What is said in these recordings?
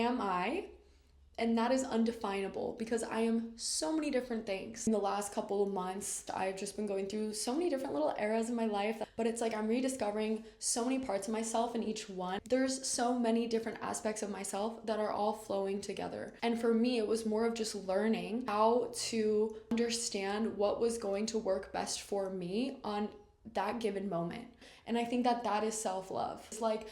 am I? And that is undefinable because I am so many different things. In the last couple of months, I've just been going through so many different little eras in my life, but it's like I'm rediscovering so many parts of myself in each one. There's so many different aspects of myself that are all flowing together. And for me, it was more of just learning how to understand what was going to work best for me on that given moment. And I think that that is self-love. It's like,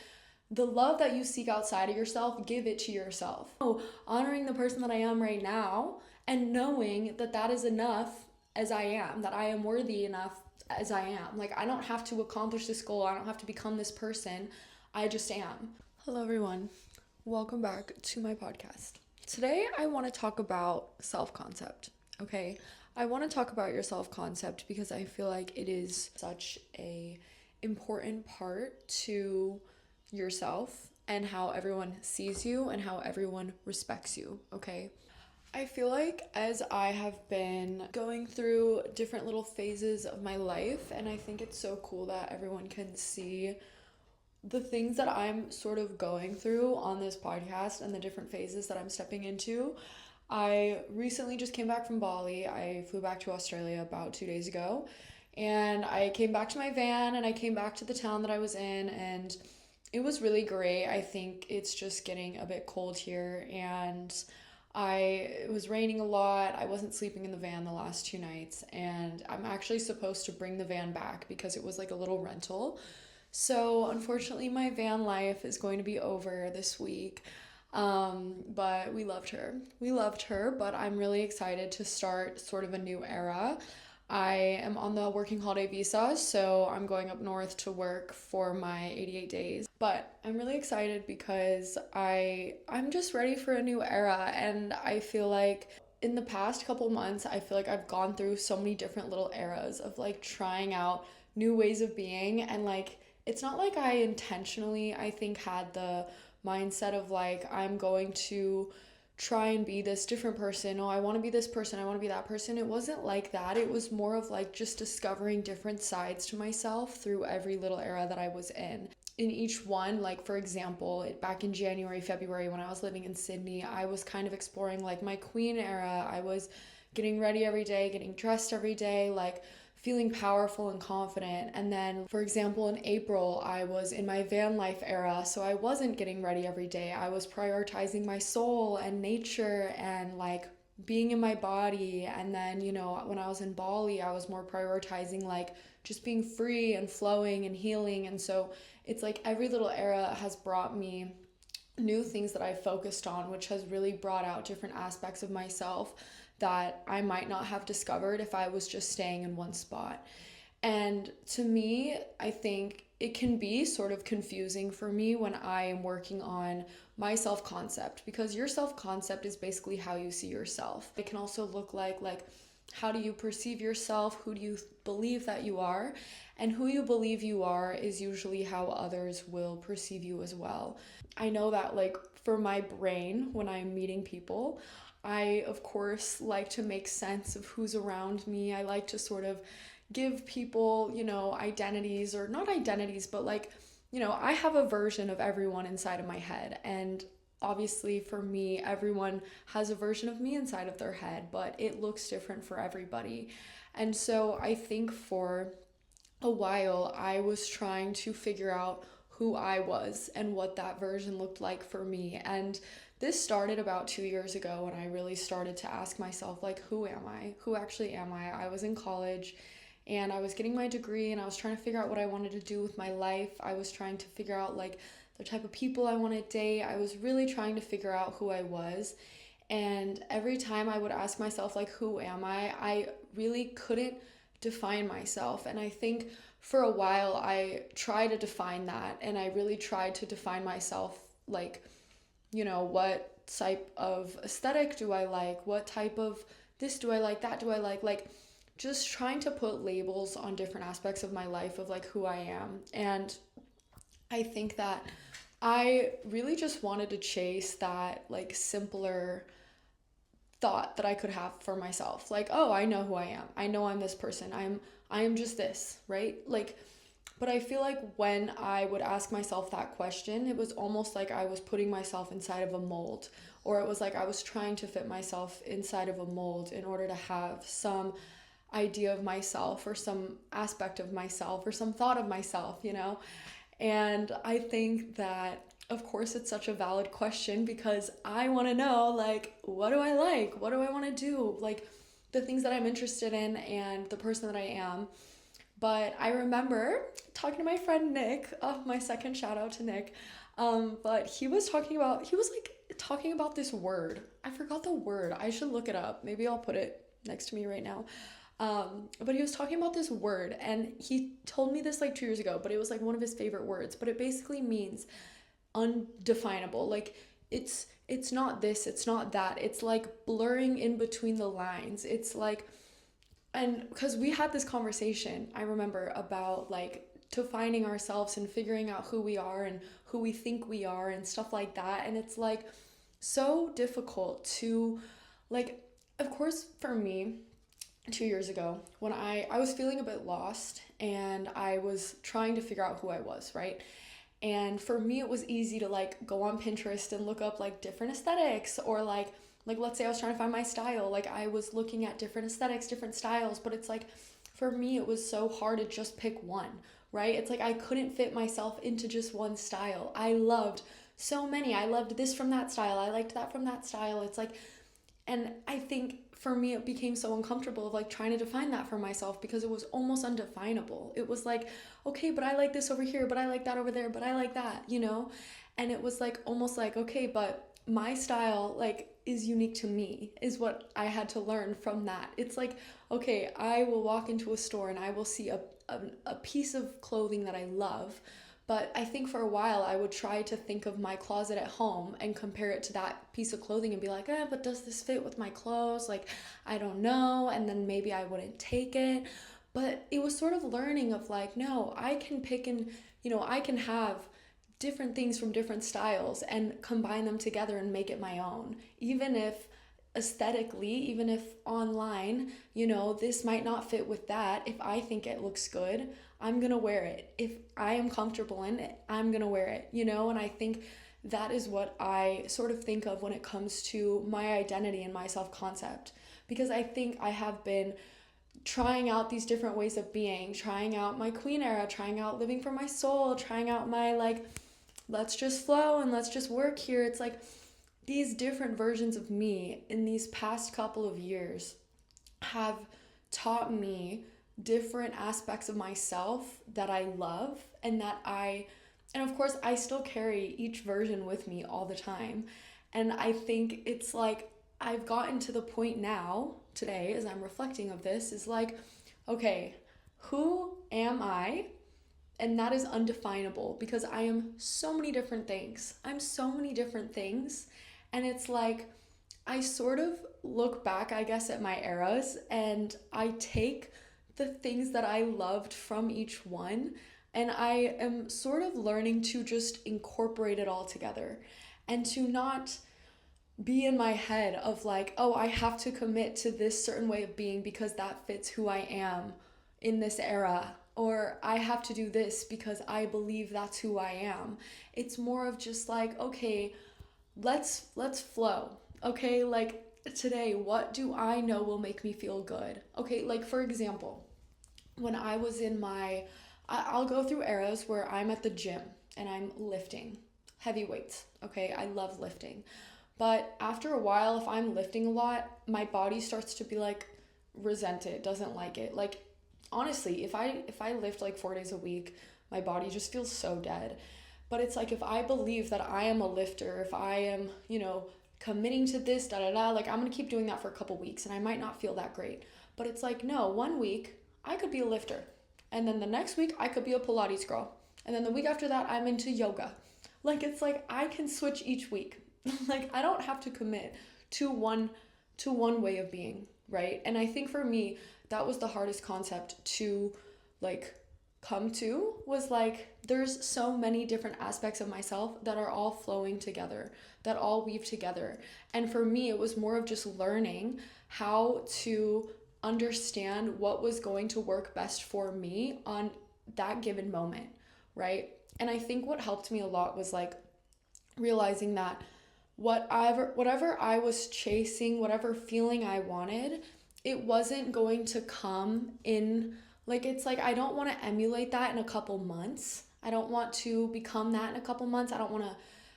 the love that you seek outside of yourself, give it to yourself. Oh, honoring the person that I am right now and knowing that that is enough as I am, that I am worthy enough as I am. Like, I don't have to accomplish this goal. I don't have to become this person. I just am. Hello, everyone. Welcome back to my podcast. Today, I want to talk about self-concept, okay? I want to talk about your self-concept because I feel like it is such a important part to yourself and how everyone sees you and how everyone respects you, okay? I feel like as I have been going through different little phases of my life, and I think it's so cool that everyone can see the things that I'm sort of going through on this podcast and the different phases that I'm stepping into. I recently just came back from Bali. I flew back to Australia about 2 days ago, and I came back to my van and I came back to the town that I was in, and it was really great. I think it's just getting a bit cold here, and it was raining a lot. I wasn't sleeping in the van the last 2 nights, and I'm actually supposed to bring the van back because it was like a little rental. So unfortunately, my van life is going to be over this week. But we loved her. But I'm really excited to start sort of a new era. I am on the working holiday visa, so I'm going up north to work for my 88 days. But I'm really excited because I'm just ready for a new era, and I feel like in the past couple months, I feel like I've gone through so many different little eras of like trying out new ways of being, and like it's not like I intentionally, I think, had the mindset of like I'm going to try and be this different person. Oh, I want to be this person. I want to be that person. It wasn't like that. It was more of like just discovering different sides to myself through every little era that I was in. In each one, like for example, back in January, February, when I was living in Sydney, I was kind of exploring like my queen era. I was getting ready every day, getting dressed every day, like feeling powerful and confident. And then, for example, in April, I was in my van life era, so I wasn't getting ready every day. I was prioritizing my soul and nature and like being in my body. And then, when I was in Bali, I was more prioritizing like just being free and flowing and healing. And so it's like every little era has brought me new things that I focused on, which has really brought out different aspects of myself that I might not have discovered if I was just staying in one spot. And to me, I think it can be sort of confusing for me when I am working on my self-concept, because your self-concept is basically how you see yourself. It can also look like how do you perceive yourself? Who do you believe that you are? And who you believe you are is usually how others will perceive you as well. I know that like for my brain, when I'm meeting people, I, of course, like to make sense of who's around me. I like to sort of give people, identities, or not identities, but like, I have a version of everyone inside of my head. And obviously for me, everyone has a version of me inside of their head, but it looks different for everybody. And so I think for a while, I was trying to figure out who I was and what that version looked like for me. And this started about 2 years ago when I really started to ask myself, like, who am I? Who actually am I? I was in college and I was getting my degree and I was trying to figure out what I wanted to do with my life. I was trying to figure out like the type of people I want to date. I was really trying to figure out who I was. And every time I would ask myself, like, who am I really couldn't define myself. And I think for a while I tried to define that, and I really tried to define myself like, what type of aesthetic do I like? What type of this do I like? That do I like just trying to put labels on different aspects of my life of like who I am. And I think that I really just wanted to chase that like simpler thought that I could have for myself. Like, oh, I know who I am. I know I'm this person. I am just this, right? Like, But I feel like when I would ask myself that question, it was almost like I was putting myself inside of a mold, or it was like I was trying to fit myself inside of a mold in order to have some idea of myself or some aspect of myself or some thought of myself, you know? And I think that, of course, it's such a valid question because I want to know, like, what do I like? What do I want to do? Like, the things that I'm interested in and the person that I am. But I remember talking to my friend Nick, my second shout out to Nick. But he was talking about this word. I forgot the word. I should look it up. Maybe I'll put it next to me right now. But he was talking about this word and he told me this like 2 years ago, but it was like one of his favorite words. But it basically means undefinable. Like it's not this, it's not that. It's like blurring in between the lines. It's like, and because we had this conversation, I remember, about like defining ourselves and figuring out who we are and who we think we are and stuff like that. And it's like so difficult to, like, of course, for me, 2 years ago, when I was feeling a bit lost and I was trying to figure out who I was, right? And for me, it was easy to like go on Pinterest and look up like different aesthetics, or like let's say I was trying to find my style, like I was looking at different aesthetics, different styles, but it's like for me it was so hard to just pick one, right? It's like I couldn't fit myself into just one style. I loved so many. I loved this from that style. I liked that from that style. It's like, and I think for me it became so uncomfortable of like trying to define that for myself because it was almost undefinable. It was like, okay, but I like this over here, but I like that over there, but I like that, you know? And it was like almost like, okay, but my style like is unique to me, is what I had to learn from that. It's like, okay, I will walk into a store and I will see a piece of clothing that I love. But I think for a while I would try to think of my closet at home and compare it to that piece of clothing and be like, but does this fit with my clothes? Like, I don't know. And then maybe I wouldn't take it. But it was sort of learning of like, no, I can pick and, I can have different things from different styles and combine them together and make it my own. Even if aesthetically, even if online, this might not fit with that. If I think it looks good, I'm gonna wear it. If I am comfortable in it, I'm gonna wear it, and I think that is what I sort of think of when it comes to my identity and my self-concept, because I think I have been trying out these different ways of being, trying out my queen era, trying out living for my soul, trying out my like, let's just flow and let's just work here. It's like these different versions of me in these past couple of years have taught me different aspects of myself that I love and and of course I still carry each version with me all the time. And I think it's like I've gotten to the point now today as I'm reflecting of this is like, okay, who am I? And that is undefinable because I am so many different things. I'm so many different things. And it's like, I sort of look back, I guess, at my eras and I take the things that I loved from each one and I am sort of learning to just incorporate it all together and to not be in my head of like, oh, I have to commit to this certain way of being because that fits who I am in this era, or I have to do this because I believe that's who I am. It's more of just like, okay, let's flow. Okay, like today, what do I know will make me feel good? Okay, like for example, when I was in I'll go through eras where I'm at the gym and I'm lifting heavy weights. Okay, I love lifting. But after a while, if I'm lifting a lot, my body starts to be like, resent it, doesn't like it. Like, honestly, if I lift like 4 days a week, my body just feels so dead. But it's like if I believe that I am a lifter, if I am, committing to this, like I'm gonna keep doing that for a couple weeks and I might not feel that great. But it's like, no, 1 week I could be a lifter. And then the next week I could be a Pilates girl. And then the week after that I'm into yoga. Like it's like I can switch each week. Like I don't have to commit to one way of being, right? And I think for me, that was the hardest concept to like come to, was like there's so many different aspects of myself that are all flowing together, that all weave together. And for me, it was more of just learning how to understand what was going to work best for me on that given moment, right? And I think what helped me a lot was like realizing that whatever I was chasing, whatever feeling I wanted, it wasn't going to come in, like, it's like I don't want to emulate that in a couple months. I don't want to become that in a couple months. I don't want to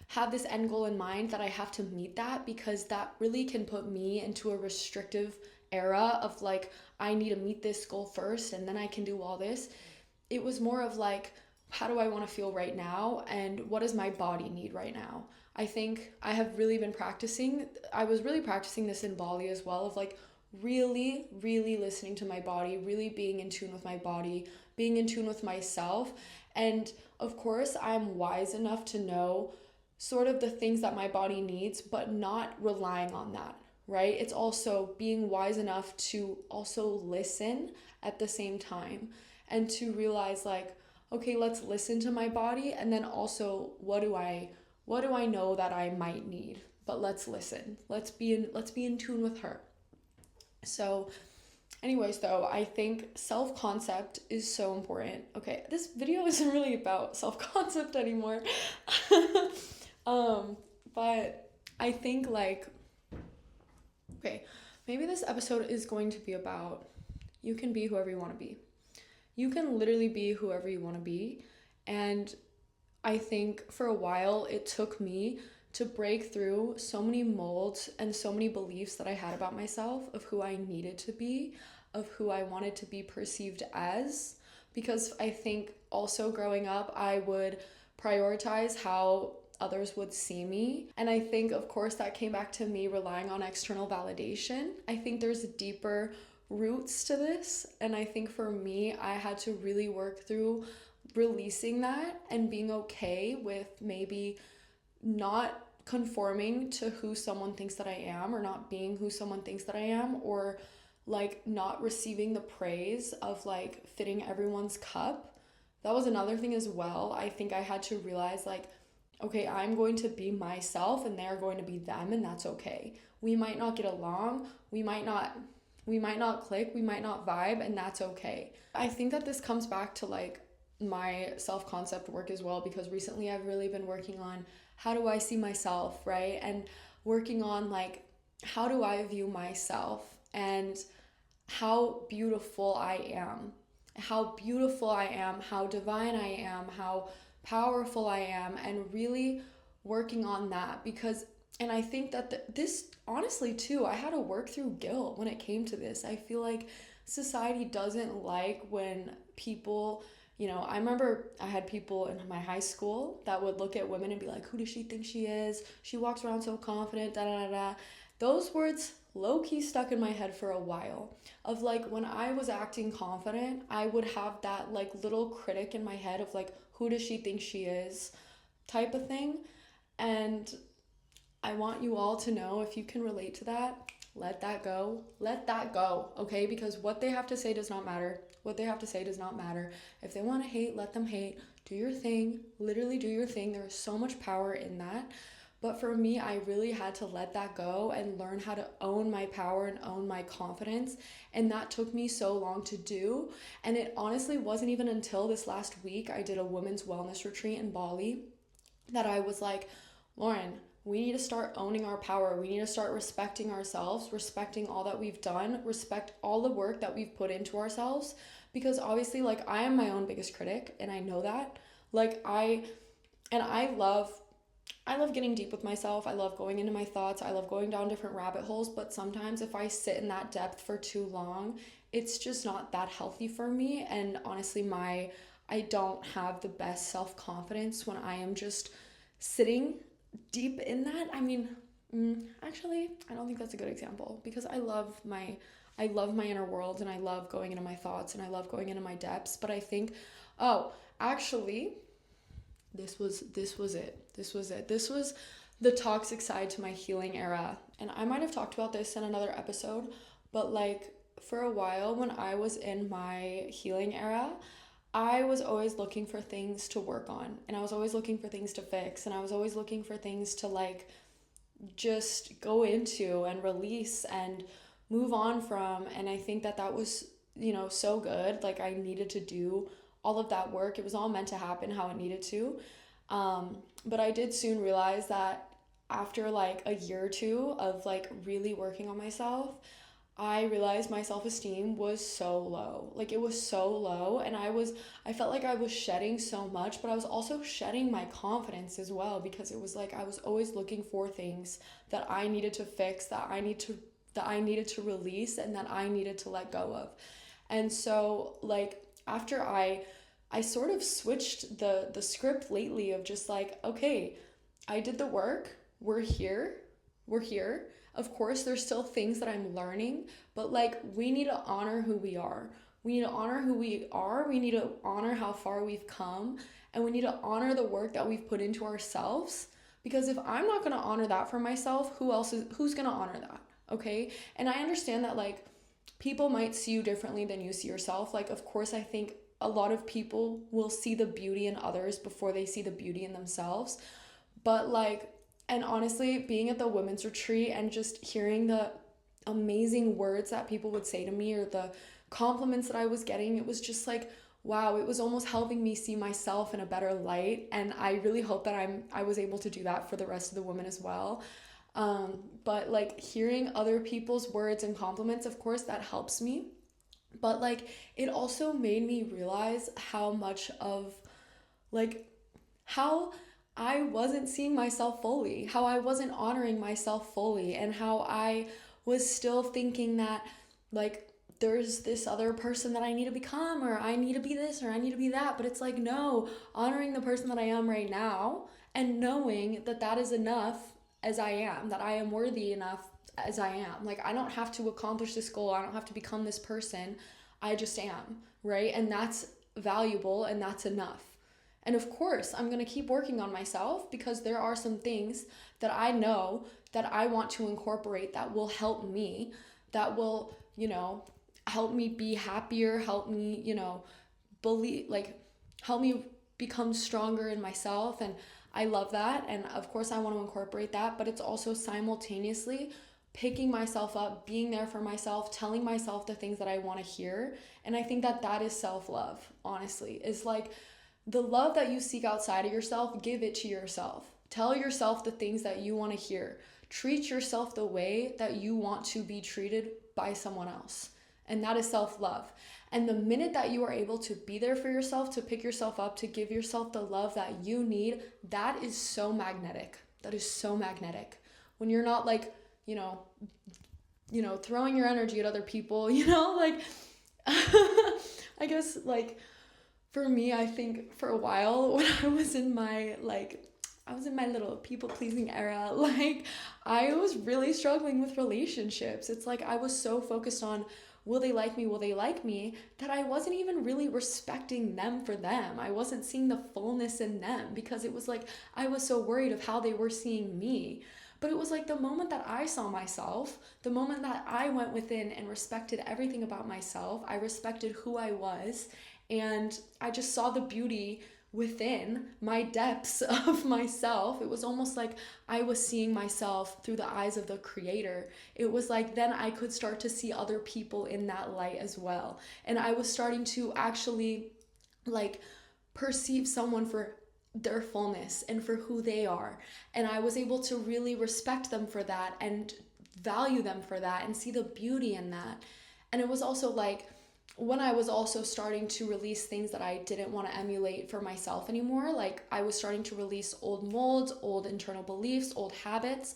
have this end goal in mind that I have to meet that, because that really can put me into a restrictive era of like, I need to meet this goal first and then I can do all this. It was more of like, how do I want to feel right now, and what does my body need right now? I think I have really been practicing. I was really practicing this in Bali as well, of like really, really listening to my body, really being in tune with my body, being in tune with myself. And of course, I'm wise enough to know sort of the things that my body needs, but not relying on that, right? It's also being wise enough to also listen at the same time, and to realize like, okay, let's listen to my body, and then also what do I know that I might need? But let's listen. Let's be in tune with her. So anyways, though, I think self-concept is so important. Okay, this video isn't really about self-concept anymore. But I think like, okay, maybe this episode is going to be about, you can be whoever you want to be. You can literally be whoever you want to be. And I think for a while it took me to break through so many molds and so many beliefs that I had about myself, of who I needed to be, of who I wanted to be perceived as. Because I think also growing up, I would prioritize how others would see me. And I think, of course, that came back to me relying on external validation. I think there's deeper roots to this. And I think for me, I had to really work through releasing that and being okay with maybe not conforming to who someone thinks that I am, or not being who someone thinks that I am, or like not receiving the praise of like fitting everyone's cup. That was another thing as well. I think I had to realize like, okay, I'm going to be myself and they're going to be them, and that's okay. We might not get along, we might not click, we might not vibe, and that's okay. I think that this comes back to like my self-concept work as well, because recently I've really been working on how do I see myself, right? And working on like, how do I view myself, and how beautiful I am, how divine I am, how powerful I am, and really working on that. Because, and I think that this, honestly too, I had to work through guilt when it came to this. I feel like society doesn't like when people, I remember I had people in my high school that would look at women and be like, who does she think she is? She walks around so confident, da da da da. Those words low-key stuck in my head for a while, of like, when I was acting confident, I would have that like little critic in my head of like, who does she think she is type of thing. And I want you all to know, if you can relate to that, let that go, okay? Because what they have to say does not matter. If they want to hate, let them hate. Do your thing, literally do your thing. There is so much power in that. But for me, I really had to let that go and learn how to own my power and own my confidence. And that took me so long to do. And it honestly wasn't even until this last week, I did a women's wellness retreat in Bali, that I was like, Lauren, we need to start owning our power. We need to start respecting ourselves, respecting all that we've done, respect all the work that we've put into ourselves. Because obviously, like, I am my own biggest critic, and I know that. Like, I love getting deep with myself. I love going into my thoughts. I love going down different rabbit holes. But sometimes if I sit in that depth for too long, it's just not that healthy for me. And honestly, I don't have the best self-confidence when I am just sitting deep in that. I mean, actually, I don't think that's a good example, because I love my inner world, and I love going into my thoughts, and I love going into my depths. But I think, actually, this was it. This was the toxic side to my healing era. And I might have talked about this in another episode, but like, for a while when I was in my healing era, I was always looking for things to work on, and I was always looking for things to fix, and I was always looking for things to like just go into and release and move on from. And I think that was, so good. Like, I needed to do all of that work. It was all meant to happen how it needed to. But I did soon realize that after like a year or two of like really working on myself, I realized my self-esteem was so low. Like it was so low, and I felt like I was shedding so much, but I was also shedding my confidence as well, because it was like I was always looking for things that I needed to fix, that I needed to release, and that I needed to let go of. And so like after I sort of switched the script lately of just like, okay, I did the work. We're here. We're here. Of course, there's still things that I'm learning, but like we need to honor who we are. We need to honor who we are. We need to honor how far we've come, and we need to honor the work that we've put into ourselves. Because if I'm not going to honor that for myself, who's going to honor that? Okay? And I understand that like people might see you differently than you see yourself. Like, of course, I think a lot of people will see the beauty in others before they see the beauty in themselves. But like, and honestly, being at the women's retreat and just hearing the amazing words that people would say to me, or the compliments that I was getting, it was just like, wow, it was almost helping me see myself in a better light. And I really hope that I was able to do that for the rest of the women as well. But like hearing other people's words and compliments, of course, that helps me. But like it also made me realize how much of like how I wasn't seeing myself fully, how I wasn't honoring myself fully, and how I was still thinking that like there's this other person that I need to become, or I need to be this, or I need to be that. But it's like, no, honoring the person that I am right now, and knowing that that is enough as I am, that I am worthy enough as I am. Like I don't have to accomplish this goal. I don't have to become this person. I just am, right? And that's valuable, and that's enough. And of course, I'm going to keep working on myself, because there are some things that I know that I want to incorporate that will help me, that will, help me be happier, help me, help me become stronger in myself. And I love that. And of course, I want to incorporate that, but it's also simultaneously picking myself up, being there for myself, telling myself the things that I want to hear. And I think that that is self-love, honestly, is like, the love that you seek outside of yourself, give it to yourself. Tell yourself the things that you want to hear. Treat yourself the way that you want to be treated by someone else. And that is self-love. And the minute that you are able to be there for yourself, to pick yourself up, to give yourself the love that you need, that is so magnetic. That is so magnetic. When you're not like, throwing your energy at other people, like, I guess like, for me, I think for a while when I was in my little people-pleasing era, like I was really struggling with relationships. It's like I was so focused on will they like me, that I wasn't even really respecting them for them. I wasn't seeing the fullness in them, because it was like I was so worried of how they were seeing me. But it was like the moment that I saw myself, the moment that I went within and respected everything about myself, I respected who I was, and I just saw the beauty within my depths of myself. It was almost like I was seeing myself through the eyes of the creator. It was like then I could start to see other people in that light as well. And I was starting to actually like perceive someone for their fullness and for who they are. And I was able to really respect them for that and value them for that and see the beauty in that. And it was also like when I was also starting to release things that I didn't want to emulate for myself anymore, like I was starting to release old molds, old internal beliefs, old habits,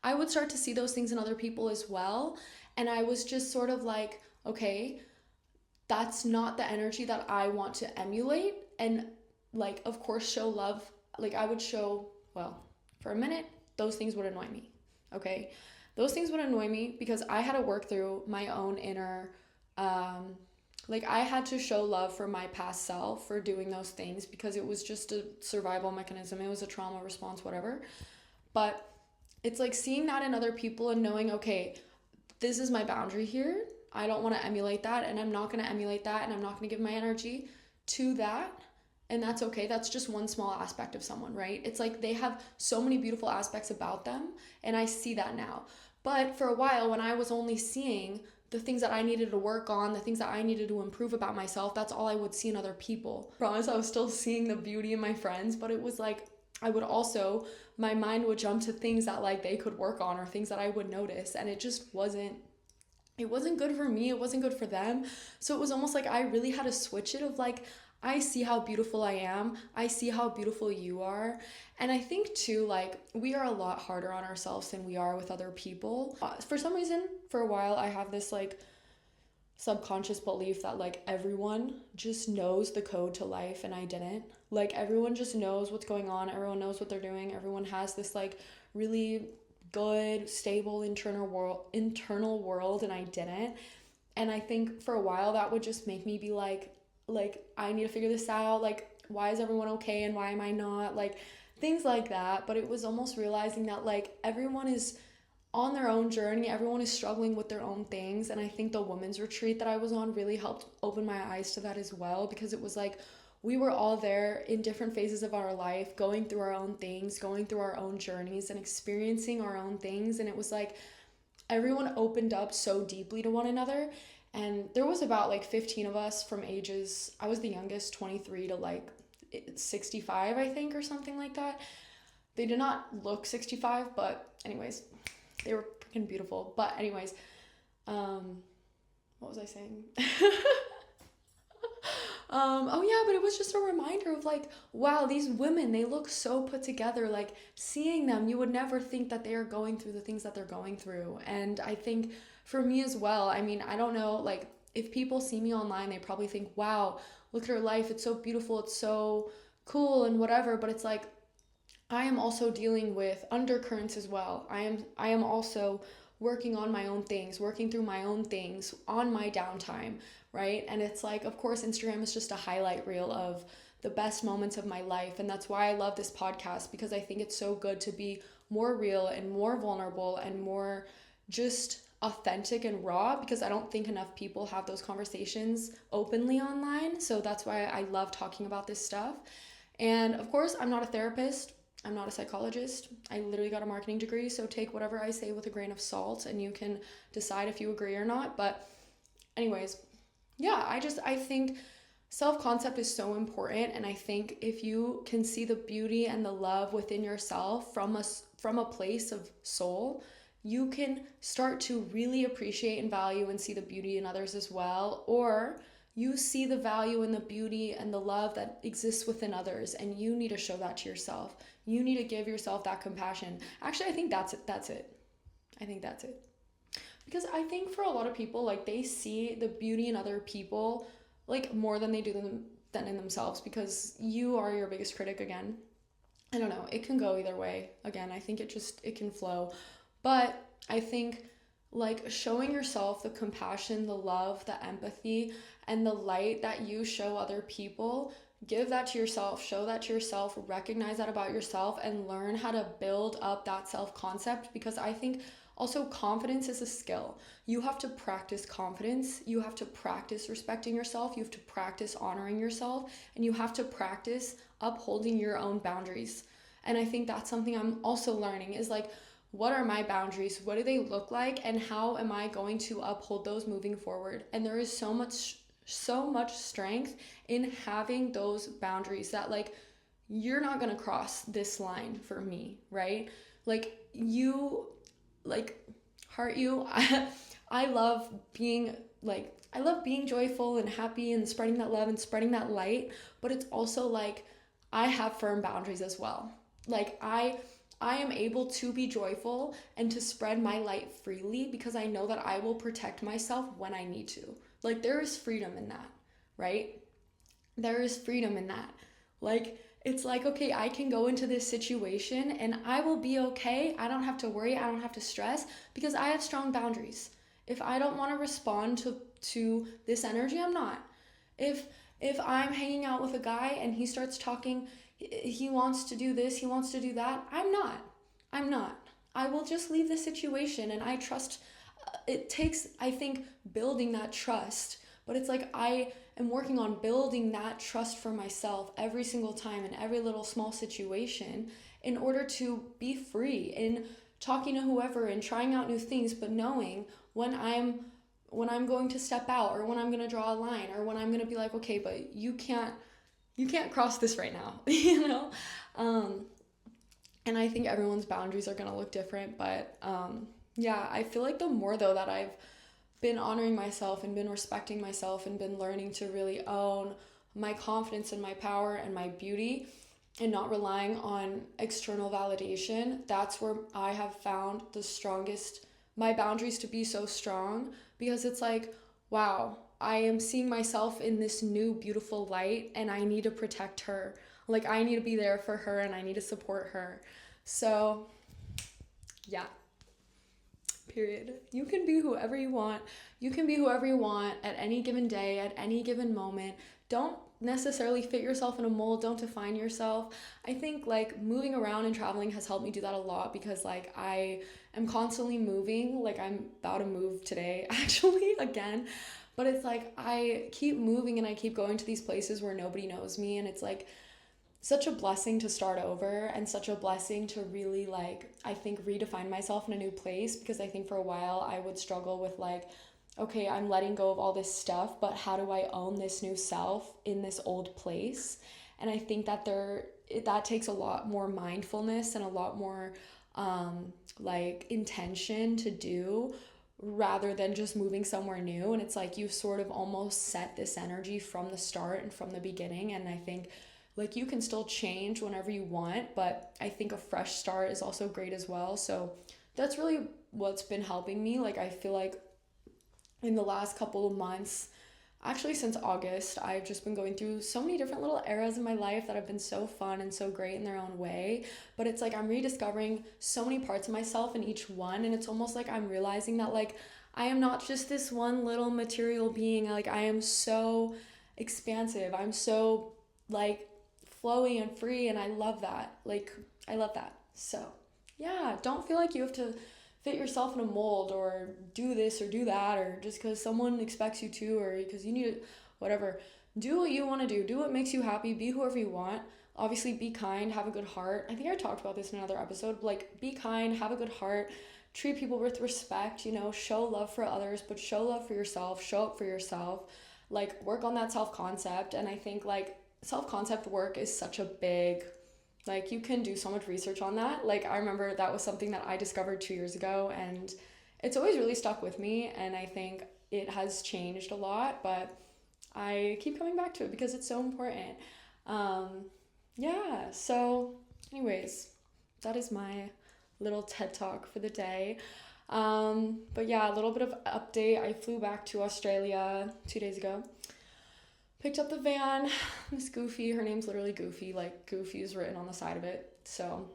I would start to see those things in other people as well. And I was just sort of like, okay, that's not the energy that I want to emulate. And like, of course, show love. Like I would show, well, for a minute, those things would annoy me. Okay. Those things would annoy me because I had to work through my own inner, like I had to show love for my past self for doing those things because it was just a survival mechanism. It was a trauma response, whatever. But it's like seeing that in other people and knowing, okay, this is my boundary here. I don't want to emulate that, and I'm not going to emulate that, and I'm not going to give my energy to that. And that's okay. That's just one small aspect of someone, right? It's like they have so many beautiful aspects about them, and I see that now. But for a while, when I was only seeing the things that I needed to work on, the things that I needed to improve about myself, that's all I would see in other people. I promise I was still seeing the beauty in my friends, but it was like I would also, my mind would jump to things that like they could work on or things that I would notice, and it wasn't good for me, it wasn't good for them. So it was almost like I really had to switch it of like, I see how beautiful I am, I see how beautiful you are. And I think too, like, we are a lot harder on ourselves than we are with other people. For some reason, for a while, I have this like subconscious belief that like everyone just knows the code to life and I didn't. Like everyone just knows what's going on, everyone knows what they're doing, everyone has this like really good, stable internal world and I didn't. And I think for a while that would just make me be like I need to figure this out, like why is everyone okay and why am I not, like things like that. But it was almost realizing that like everyone is on their own journey, everyone is struggling with their own things. And I think the women's retreat that I was on really helped open my eyes to that as well, because it was like we were all there in different phases of our life, going through our own things, going through our own journeys and experiencing our own things. And it was like everyone opened up so deeply to one another. And there was about like 15 of us from ages, I was the youngest, 23 to like 65, I think, or something like that. They did not look 65, but anyways, they were freaking beautiful. But anyways, what was I saying? Oh yeah, but it was just a reminder of like, wow, these women, they look so put together. Like seeing them, you would never think that they are going through the things that they're going through. And I think for me as well, I mean, I don't know, like if people see me online, they probably think, wow, look at her life. It's so beautiful. It's so cool and whatever. But it's like, I am also dealing with undercurrents as well. I am also working on my own things, working through my own things on my downtime, right? And it's like, of course, Instagram is just a highlight reel of the best moments of my life. And that's why I love this podcast, because I think it's so good to be more real and more vulnerable and more just authentic and raw, because I don't think enough people have those conversations openly online. So that's why I love talking about this stuff. And of course, I'm not a therapist. I'm not a psychologist. I literally got a marketing degree, so take whatever I say with a grain of salt and you can decide if you agree or not. But anyways, yeah, I think self-concept is so important, and I think if you can see the beauty and the love within yourself from a place of soul, you can start to really appreciate and value and see the beauty in others as well. Or you see the value and the beauty and the love that exists within others, and you need to show that to yourself. You need to give yourself that compassion. Actually, I think that's it. I think that's it. Because I think for a lot of people, like they see the beauty in other people like more than they do than in themselves, because you are your biggest critic again. I don't know. It can go either way. Again, I think it can flow. But I think like showing yourself the compassion, the love, the empathy, and the light that you show other people, give that to yourself, show that to yourself, recognize that about yourself, and learn how to build up that self-concept. Because I think also confidence is a skill. You have to practice confidence. You have to practice respecting yourself. You have to practice honoring yourself, and you have to practice upholding your own boundaries. And I think that's something I'm also learning is like, what are my boundaries? What do they look like? And how am I going to uphold those moving forward? And there is so much strength in having those boundaries that like, you're not going to cross this line for me, right? Like you, like heart you, I love being joyful and happy and spreading that love and spreading that light. But it's also like, I have firm boundaries as well. Like I am able to be joyful and to spread my light freely, because I know that I will protect myself when I need to. Like there is freedom in that, right? There is freedom in that. Like it's like, okay, I can go into this situation and I will be okay. I don't have to worry. I don't have to stress, because I have strong boundaries. If I don't want to respond to this energy, I'm not. If I'm hanging out with a guy and he starts talking, he wants to do this, he wants to do that, I'm not. I will just leave the situation, and I trust. It takes, I think, building that trust, but it's like I am working on building that trust for myself every single time in every little small situation, in order to be free in talking to whoever and trying out new things, but knowing when when I'm going to step out, or when I'm going to draw a line, or when I'm going to be like, okay, but you can't cross this right now, you know? And I think everyone's boundaries are going to look different, but yeah, I feel like the more though that I've been honoring myself and been respecting myself and been learning to really own my confidence and my power and my beauty and not relying on external validation, that's where I have found my boundaries to be so strong, because it's like, wow, I am seeing myself in this new beautiful light and I need to protect her. Like, I need to be there for her and I need to support her. So yeah. Period. You can be whoever you want. You can be whoever you want at any given day, at any given moment. Don't necessarily fit yourself in a mold. Don't define yourself. I think like moving around and traveling has helped me do that a lot, because like I am constantly moving. Like I'm about to move today actually again. But it's like I keep moving and I keep going to these places where nobody knows me, and it's like such a blessing to start over and such a blessing to really like, I think, redefine myself in a new place, because I think for a while I would struggle with like, okay, I'm letting go of all this stuff, but how do I own this new self in this old place? And I think that that takes a lot more mindfulness and a lot more like intention to do, rather than just moving somewhere new. And it's like you sort of almost set this energy from the start and from the beginning. And I think like you can still change whenever you want, but I think a fresh start is also great as well. So that's really what's been helping me. Like I feel like in the last couple of months, actually since August, I've just been going through so many different little eras in my life that have been so fun and so great in their own way. But it's like I'm rediscovering so many parts of myself in each one, and it's almost like I'm realizing that like I am not just this one little material being. Like I am so expansive. I'm so like flowy and free, and I love that. Like I love that. So yeah, don't feel like you have to fit yourself in a mold or do this or do that, or just because someone expects you to, or because you need to, whatever. Do what you want to do what makes you happy, be whoever you want. Obviously be kind, have a good heart. I think I talked about this in another episode, but like be kind, have a good heart, treat people with respect, you know, show love for others, but show love for yourself, show up for yourself, like work on that self-concept. And I think like self-concept work is such a big, like you can do so much research on that. Like I remember that was something that I discovered 2 years ago, and it's always really stuck with me, and I think it has changed a lot, but I keep coming back to it because it's so important. Yeah, so anyways, that is my little TED talk for the day. But yeah, a little bit of update. I flew back to Australia 2 days ago. Picked up the van, Miss Goofy, her name's literally Goofy, like Goofy is written on the side of it. So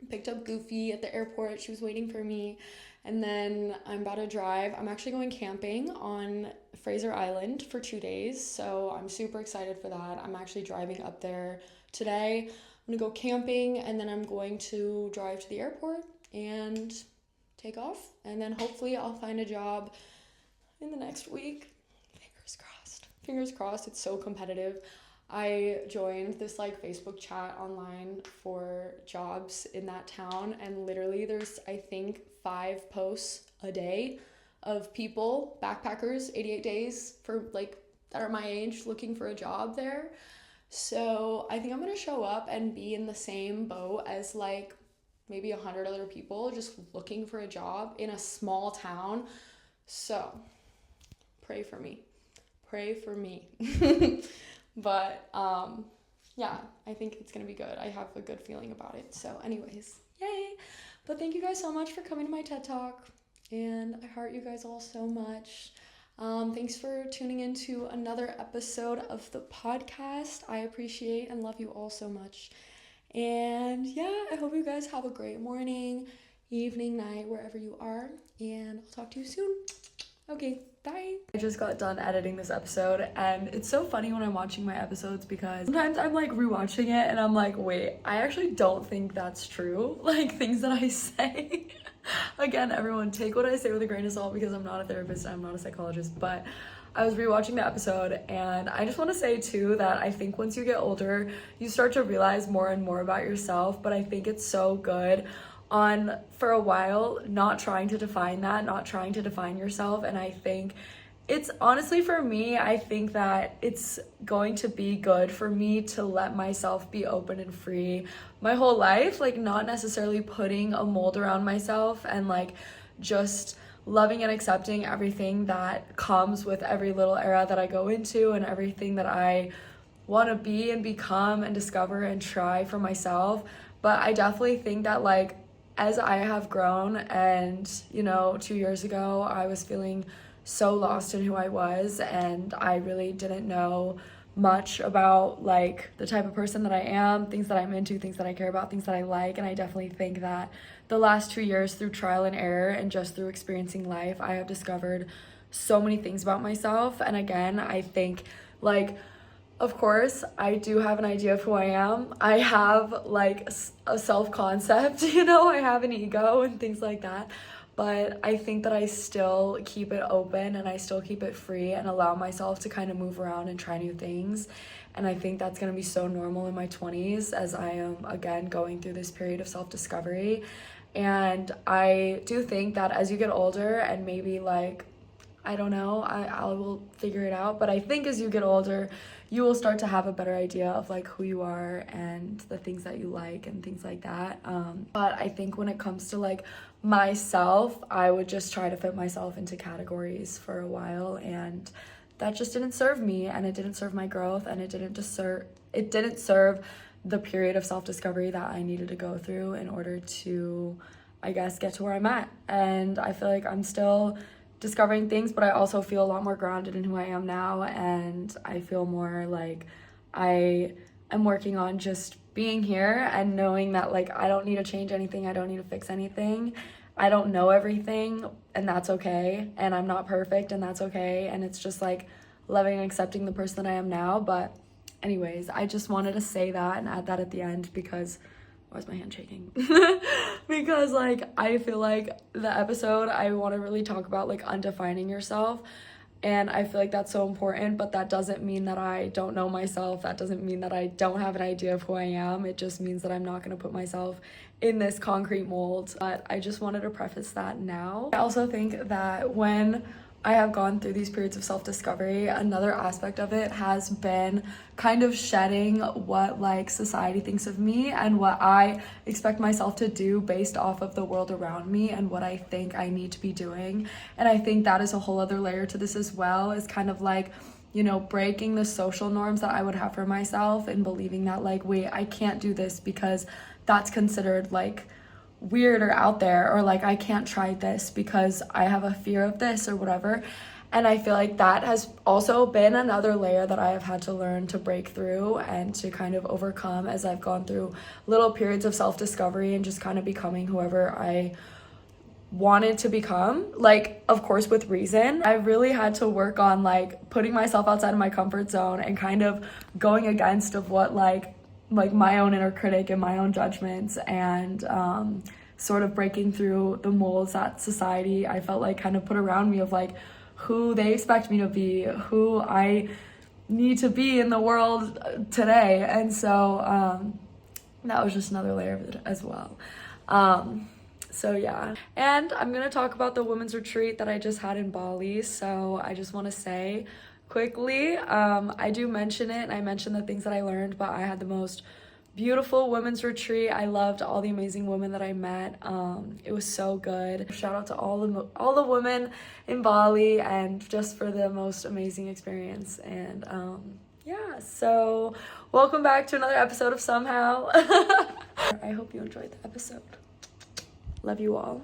picked up Goofy at the airport, she was waiting for me, and then I'm about to drive. I'm actually going camping on Fraser Island for 2 days, so I'm super excited for that. I'm actually driving up there today. I'm gonna go camping, and then I'm going to drive to the airport and take off, and then hopefully I'll find a job in the next week. Fingers crossed. It's so competitive. I joined this like Facebook chat online for jobs in that town, and literally there's I think 5 posts a day of people, backpackers, 88 days for like that are my age looking for a job there. So I think I'm gonna show up and be in the same boat as like maybe 100 other people just looking for a job in a small town. So pray for me. But yeah, I think it's gonna be good. I have a good feeling about it. So anyways, yay. But thank you guys so much for coming to my TED Talk, and I heart you guys all so much. Thanks for tuning into another episode of the podcast. I appreciate and love you all so much. And yeah, I hope you guys have a great morning, evening, night, wherever you are, and I'll talk to you soon. Okay, bye. I just got done editing this episode, and it's so funny when I'm watching my episodes because sometimes I'm like rewatching it and I'm like, wait, I actually don't think that's true. Like things that I say. Again, everyone take what I say with a grain of salt because I'm not a therapist, I'm not a psychologist, but I was rewatching the episode, and I just want to say too that I think once you get older, you start to realize more and more about yourself, but I think it's so good on for a while not trying to define that, not trying to define yourself. And I think it's honestly, for me, I think that it's going to be good for me to let myself be open and free my whole life, like not necessarily putting a mold around myself, and like just loving and accepting everything that comes with every little era that I go into and everything that I want to be and become and discover and try for myself. But I definitely think that like as I have grown, and 2 years ago I was feeling so lost in who I was, and I really didn't know much about like the type of person that I am, things that I'm into, things that I care about, things that I like. And I definitely think that the last 2 years, through trial and error and just through experiencing life, I have discovered so many things about myself. And again, I think like, of course, I do have an idea of who I am. I have like a self-concept, I have an ego and things like that. But I think that I still keep it open and I still keep it free and allow myself to kind of move around and try new things. And I think that's going to be so normal in my 20s as I am, again, going through this period of self-discovery. And I do think that as you get older and maybe like, I don't know, I will figure it out. But I think as you get older, you will start to have a better idea of like who you are and the things that you like and things like that. But I think when it comes to like myself, I would just try to fit myself into categories for a while, and that just didn't serve me, and it didn't serve my growth, and it didn't serve the period of self-discovery that I needed to go through in order to, I guess, get to where I'm at. And I feel like I'm still discovering things, but I also feel a lot more grounded in who I am now, and I feel more like I am working on just being here and knowing that like I don't need to change anything, I don't need to fix anything, I don't know everything, and that's okay, and I'm not perfect, and that's okay, and it's just like loving and accepting the person that I am now. But anyways, I just wanted to say that and add that at the end because why is my hand shaking? Because like I feel like the episode, I want to really talk about like undefining yourself, and I feel like that's so important. But that doesn't mean that I don't know myself, that doesn't mean that I don't have an idea of who I am. It just means that I'm not going to put myself in this concrete mold. But I just wanted to preface that now. I also think that when I have gone through these periods of self-discovery, another aspect of it has been kind of shedding what like society thinks of me and what I expect myself to do based off of the world around me and what I think I need to be doing. And I think that is a whole other layer to this as well, is kind of like, breaking the social norms that I would have for myself and believing that like, wait, I can't do this because that's considered like weird or out there, or like I can't try this because I have a fear of this or whatever. And I feel like that has also been another layer that I have had to learn to break through and to kind of overcome as I've gone through little periods of self-discovery and just kind of becoming whoever I wanted to become, like of course with reason. I really had to work on like putting myself outside of my comfort zone and kind of going against of what like my own inner critic and my own judgments, and sort of breaking through the molds that society, I felt like, kind of put around me of like who they expect me to be, who I need to be in the world today. And so that was just another layer of it as well. So yeah, and I'm gonna talk about the women's retreat that I just had in Bali. So I just want to say quickly, I do mention it, and I mention the things that I learned, but I had the most beautiful women's retreat. I loved all the amazing women that I met. It was so good. Shout out to all the women in Bali, and just for the most amazing experience. And yeah, so welcome back to another episode of Somehow. I hope you enjoyed the episode. Love you all.